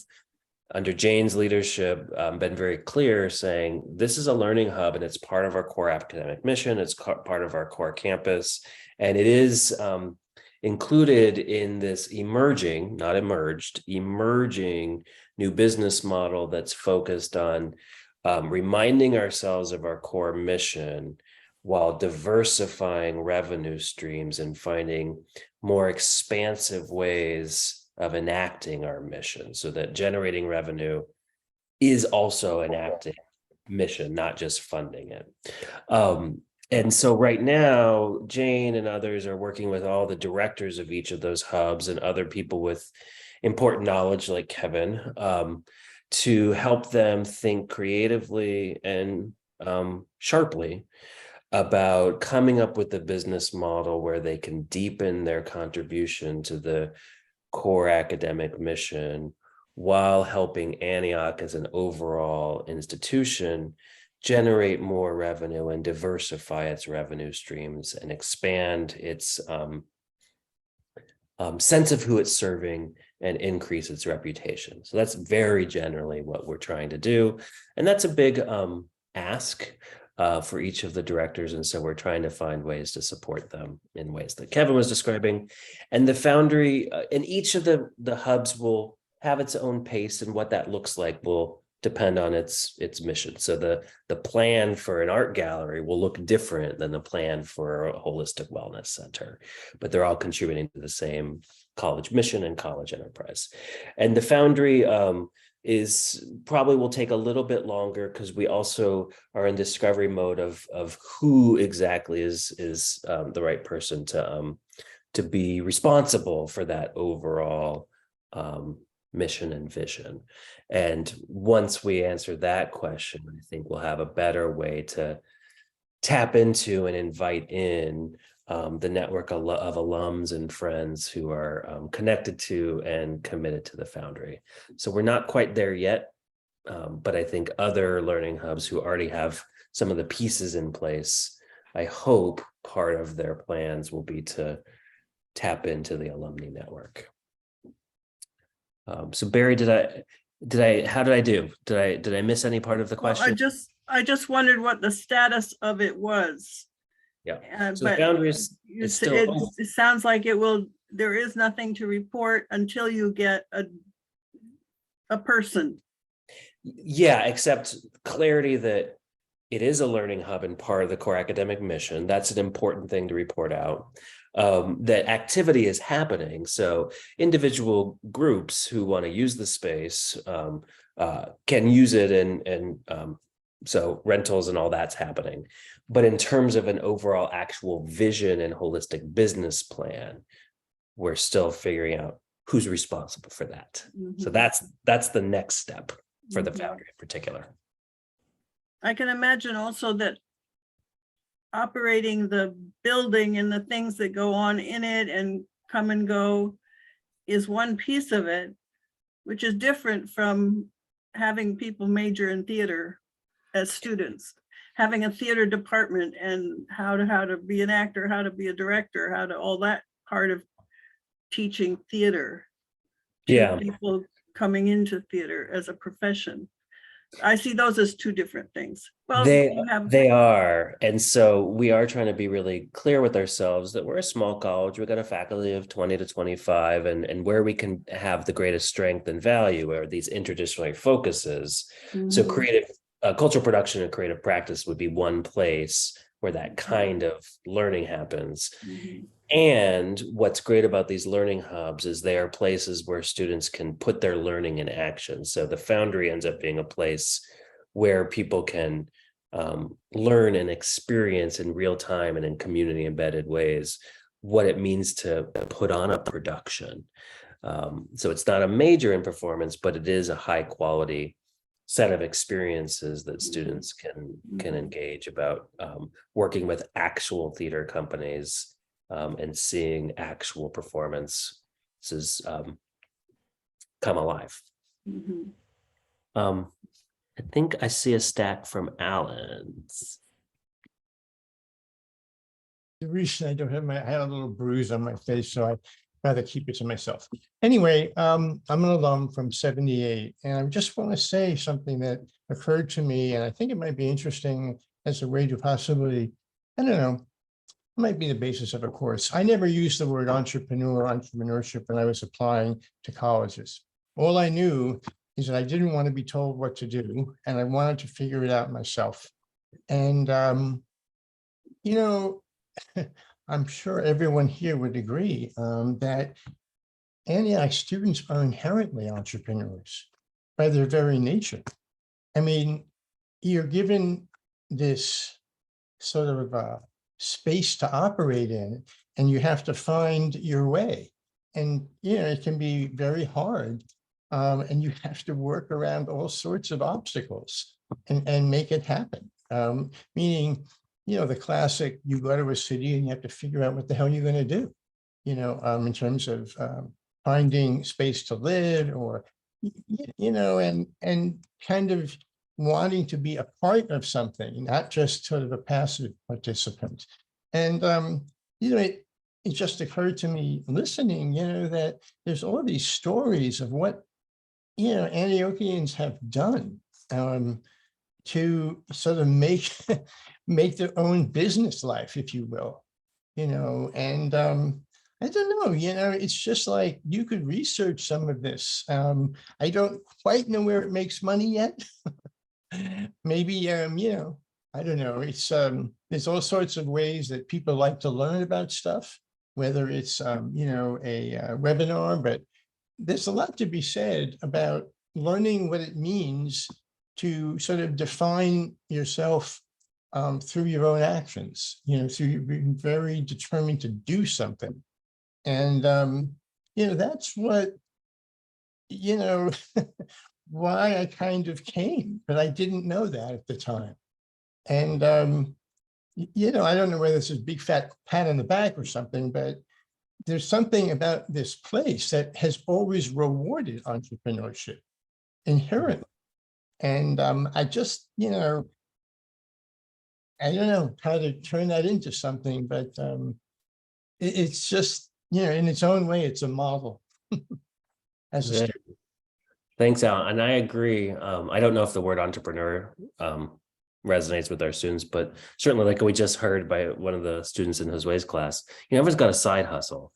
[SPEAKER 1] under Jane's leadership, been very clear saying this is a learning hub and it's part of our core academic mission. It's part of our core campus, and it is included in this emerging, not emerged, emerging new business model that's focused on reminding ourselves of our core mission while diversifying revenue streams and finding more expansive ways of enacting our mission, so that generating revenue is also enacting mission, not just funding it. And so right now, Jane and others are working with all the directors of each of those hubs and other people with important knowledge like Kevin to help them think creatively and sharply about coming up with a business model where they can deepen their contribution to the core academic mission while helping Antioch as an overall institution generate more revenue and diversify its revenue streams and expand its sense of who it's serving and increase its reputation. So that's very generally what we're trying to do. And that's a big ask for each of the directors. And so we're trying to find ways to support them in ways that Kevin was describing. And the Foundry, and each of the hubs will have its own pace, and what that looks like will depend on its mission. So the plan for an art gallery will look different than the plan for a holistic wellness center, but they're all contributing to the same college mission and college enterprise. And the Foundry is probably will take a little bit longer because we also are in discovery mode of who exactly is the right person to be responsible for that overall mission and vision. And once we answer that question, I think we'll have a better way to tap into and invite in the network of alums and friends who are connected to and committed to the Foundry. So we're not quite there yet, but I think other learning hubs who already have some of the pieces in place, I hope part of their plans will be to tap into the alumni network. So Barry, how did I do? Did I miss any part of the question?
[SPEAKER 12] Well, I just wondered what the status of it was.
[SPEAKER 1] Yeah. So
[SPEAKER 12] but
[SPEAKER 1] the Foundry is still
[SPEAKER 12] it sounds like there is nothing to report until you get a person.
[SPEAKER 1] Yeah, except clarity that it is a learning hub and part of the core academic mission. That's an important thing to report out. That activity is happening. So individual groups who want to use the space can use it, and so rentals and all that's happening. But in terms of an overall actual vision and holistic business plan, we're still figuring out who's responsible for that. Mm-hmm. So that's the next step for the Foundry in particular.
[SPEAKER 12] I can imagine also that operating the building and the things that go on in it and come and go is one piece of it, which is different from having people major in theater as students, having a theater department and how to be an actor, how to be a director, how to all that part of teaching theater.
[SPEAKER 1] Yeah.
[SPEAKER 12] People coming into theater as a profession. I see those as two different things. Well, they
[SPEAKER 1] are. And so we are trying to be really clear with ourselves that we're a small college. We've got a faculty of 20 to 25, and where we can have the greatest strength and value are these interdisciplinary focuses. Mm-hmm. So creative cultural production and creative practice would be one place where that kind of learning happens. Mm-hmm. And what's great about these learning hubs is they are places where students can put their learning in action. So the Foundry ends up being a place where people can learn and experience in real time and in community embedded ways what it means to put on a production. So it's not a major in performance, but it is a high quality set of experiences that students can engage about working with actual theater companies and seeing actual performances come alive. I think I see a stack from Alan's.
[SPEAKER 13] The reason I don't have I had a little bruise on my face, so I rather keep it to myself. Anyway, I'm an alum from 78, and I just want to say something that occurred to me, and I think it might be interesting as a way to possibly, I don't know, it might be the basis of a course. I never used the word entrepreneurship when I was applying to colleges. All I knew is that I didn't want to be told what to do, and I wanted to figure it out myself. And, you know, I'm sure everyone here would agree that Antioch students are inherently entrepreneurs by their very nature. I mean, you're given this sort of space to operate in, and you have to find your way. And, you know, it can be very hard. And you have to work around all sorts of obstacles and make it happen. Meaning, you know, the classic, you go to a city and you have to figure out what the hell you're going to do, you know, in terms of finding space to live or, you know, and kind of wanting to be a part of something, not just sort of a passive participant. And, you know, it just occurred to me listening, you know, that there's all these stories of what, you know, Antiochians have done to sort of make their own business life, if you will, you know, and I don't know, you know, it's just like you could research some of this. I don't quite know where it makes money yet. Maybe, you know, I don't know. It's there's all sorts of ways that people like to learn about stuff, whether it's, you know, a webinar, but there's a lot to be said about learning what it means to sort of define yourself through your own actions, you know, through being very determined to do something. And, you know, that's what, you know, why I kind of came, but I didn't know that at the time. And, you know, I don't know whether this is a big fat pat on the back or something, but there's something about this place that has always rewarded entrepreneurship inherently. And I just, you know, I don't know how to turn that into something, but it's just, you know, in its own way, it's a model as a student.
[SPEAKER 1] Thanks, Alan. And I agree. I don't know if the word entrepreneur resonates with our students, but certainly like we just heard by one of the students in Josue's class, you know, everyone's got a side hustle.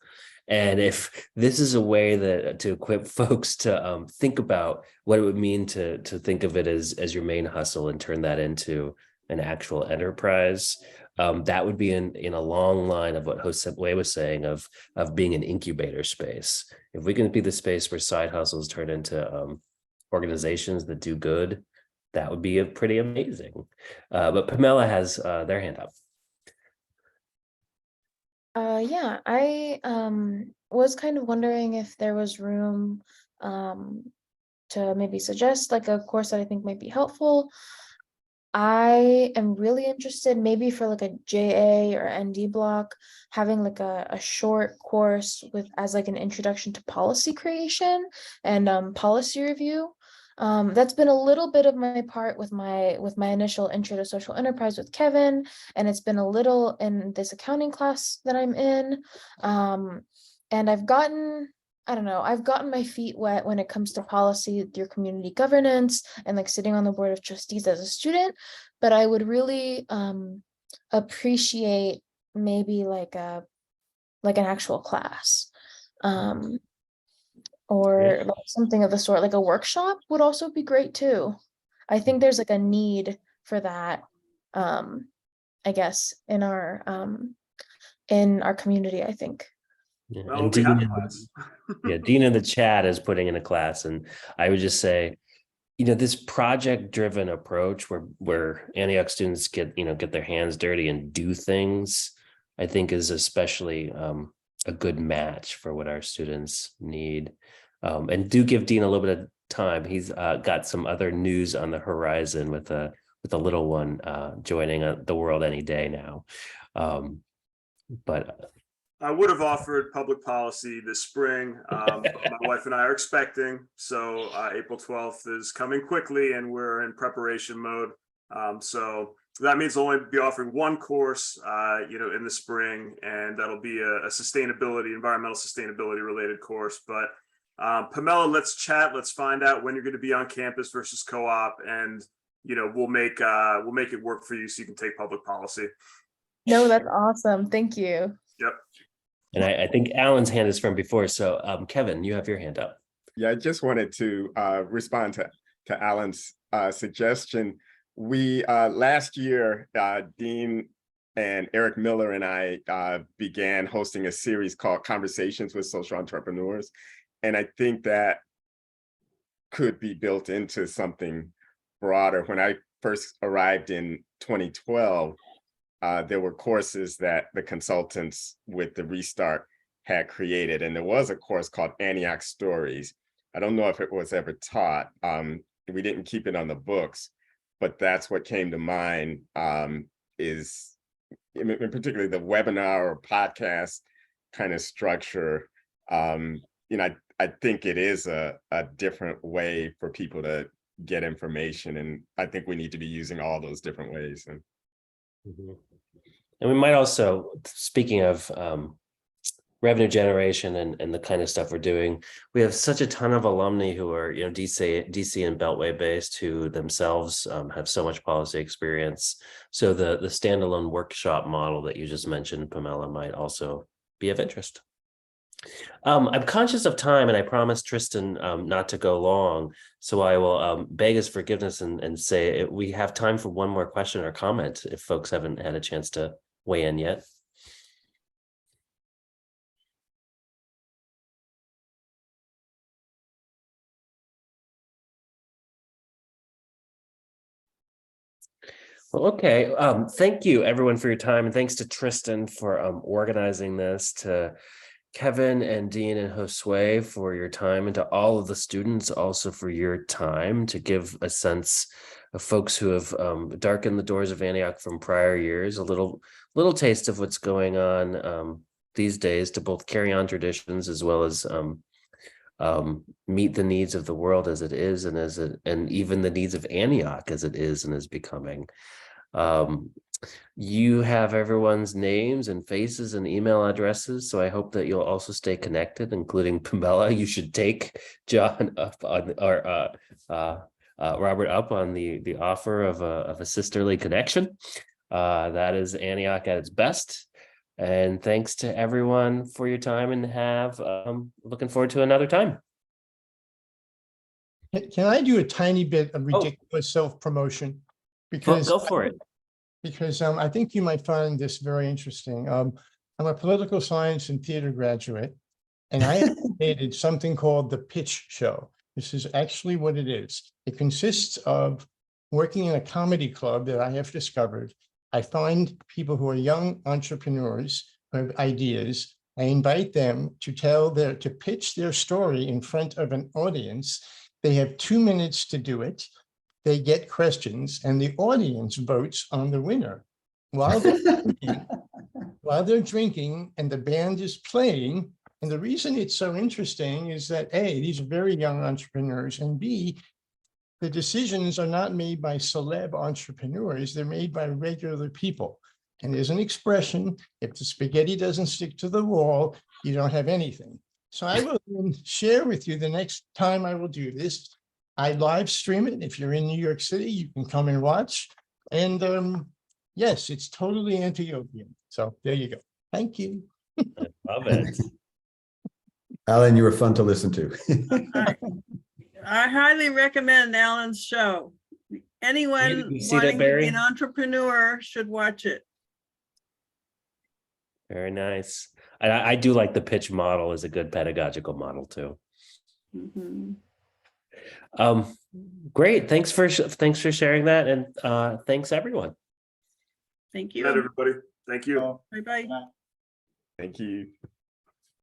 [SPEAKER 1] And if this is a way that to equip folks to think about what it would mean to think of it as your main hustle and turn that into an actual enterprise, that would be in a long line of what Josue was saying of being an incubator space. If we can be the space where side hustles turn into organizations that do good, that would be pretty amazing. But Pamela has their hand up.
[SPEAKER 7] Yeah, I was kind of wondering if there was room to maybe suggest like a course that I think might be helpful. I am really interested maybe for like a JA or ND block, having like a short course with as like an introduction to policy creation and policy review. That's been a little bit of my part with my initial intro to social enterprise with Kevin, and it's been a little in this accounting class that I'm in. And I've gotten my feet wet when it comes to policy, your community governance, and like sitting on the board of trustees as a student. But I would really appreciate maybe like an actual class. Or like something of the sort, like a workshop would also be great too. I think there's like a need for that, I guess, in our in our community, I think.
[SPEAKER 1] Yeah,
[SPEAKER 3] Well,
[SPEAKER 1] and
[SPEAKER 3] we have
[SPEAKER 1] Dean,
[SPEAKER 3] class.
[SPEAKER 1] yeah, Dean in the chat is putting in a class, and I would just say, this project-driven approach where Antioch students get their hands dirty and do things, I think is especially a good match for what our students need. And do give Dean a little bit of time. He's got some other news on the horizon with a little one joining the world any day now. But
[SPEAKER 3] I would have offered public policy this spring. My wife and I are expecting, so April 12th is coming quickly and we're in preparation mode. So that means I'll only be offering one course, in the spring, and that'll be a environmental sustainability related course. But Pamela, let's chat. Let's find out when you're going to be on campus versus co-op, and we'll make it work for you so you can take public policy.
[SPEAKER 7] No, that's awesome. Thank you.
[SPEAKER 3] Yep.
[SPEAKER 1] and I think Alan's hand is from before. So Kevin, you have your hand up.
[SPEAKER 2] Yeah, I just wanted to respond to Alan's suggestion. We last year, Dean and Eric Miller and I began hosting a series called Conversations with Social Entrepreneurs. And I think that could be built into something broader. When I first arrived in 2012, there were courses that the consultants with the Restart had created. And there was a course called Antioch Stories. I don't know if it was ever taught. We didn't keep it on the books, but that's what came to mind, is particularly the webinar or podcast kind of structure. I think it is a different way for people to get information. And I think we need to be using all those different ways.
[SPEAKER 1] And we might also, speaking of revenue generation and the kind of stuff we're doing, we have such a ton of alumni who are, DC and Beltway based, who themselves have so much policy experience. So the standalone workshop model that you just mentioned, Pamela, might also be of interest. I'm conscious of time, and I promised Tristan not to go long, so I will beg his forgiveness and say we have time for one more question or comment if folks haven't had a chance to weigh in yet. Well, okay. Thank you, everyone, for your time, and thanks to Tristan for organizing this, to Kevin and Dean and Josue for your time, and to all of the students also for your time to give a sense of folks who have darkened the doors of Antioch from prior years, a little taste of what's going on these days, to both carry on traditions as well as meet the needs of the world as it is, and even the needs of Antioch as it is and is becoming. You have everyone's names and faces and email addresses, so I hope that you'll also stay connected, including Pamela. You should take John up on, or Robert up on the offer of a sisterly connection. That is Antioch at its best. And thanks to everyone for your time, and have looking forward to another time.
[SPEAKER 13] Can I do a tiny bit of ridiculous self-promotion? Because
[SPEAKER 1] Go for it.
[SPEAKER 13] Because I think you might find this very interesting. I'm a political science and theater graduate, and I created something called the Pitch Show. This is actually what it is. It consists of working in a comedy club that I have discovered. I find people who are young entrepreneurs who have ideas. I invite them to pitch their story in front of an audience. They have 2 minutes to do it. They get questions, and the audience votes on the winner. While they're drinking and the band is playing. And the reason it's so interesting is that A, these are very young entrepreneurs, and B, the decisions are not made by celeb entrepreneurs, they're made by regular people. And there's an expression, if the spaghetti doesn't stick to the wall, you don't have anything. So I will share with you the next time I will do this. I live stream it. If you're in New York City, you can come and watch. And yes, it's totally Antiochian. So there you go. Thank you.
[SPEAKER 1] I love it.
[SPEAKER 11] Alan, you were fun to listen to.
[SPEAKER 12] I highly recommend Alan's show. Anyone
[SPEAKER 1] You see that,
[SPEAKER 12] wanting to be
[SPEAKER 1] Barry?
[SPEAKER 12] an entrepreneur should watch it.
[SPEAKER 1] Very nice. I do like the pitch model as a good pedagogical model too.
[SPEAKER 12] Mhm.
[SPEAKER 1] Great. Thanks for sharing that, and thanks everyone.
[SPEAKER 12] Thank
[SPEAKER 3] Good night,
[SPEAKER 12] you.
[SPEAKER 3] everybody. Thank you.
[SPEAKER 12] Bye-bye.
[SPEAKER 2] Thank you.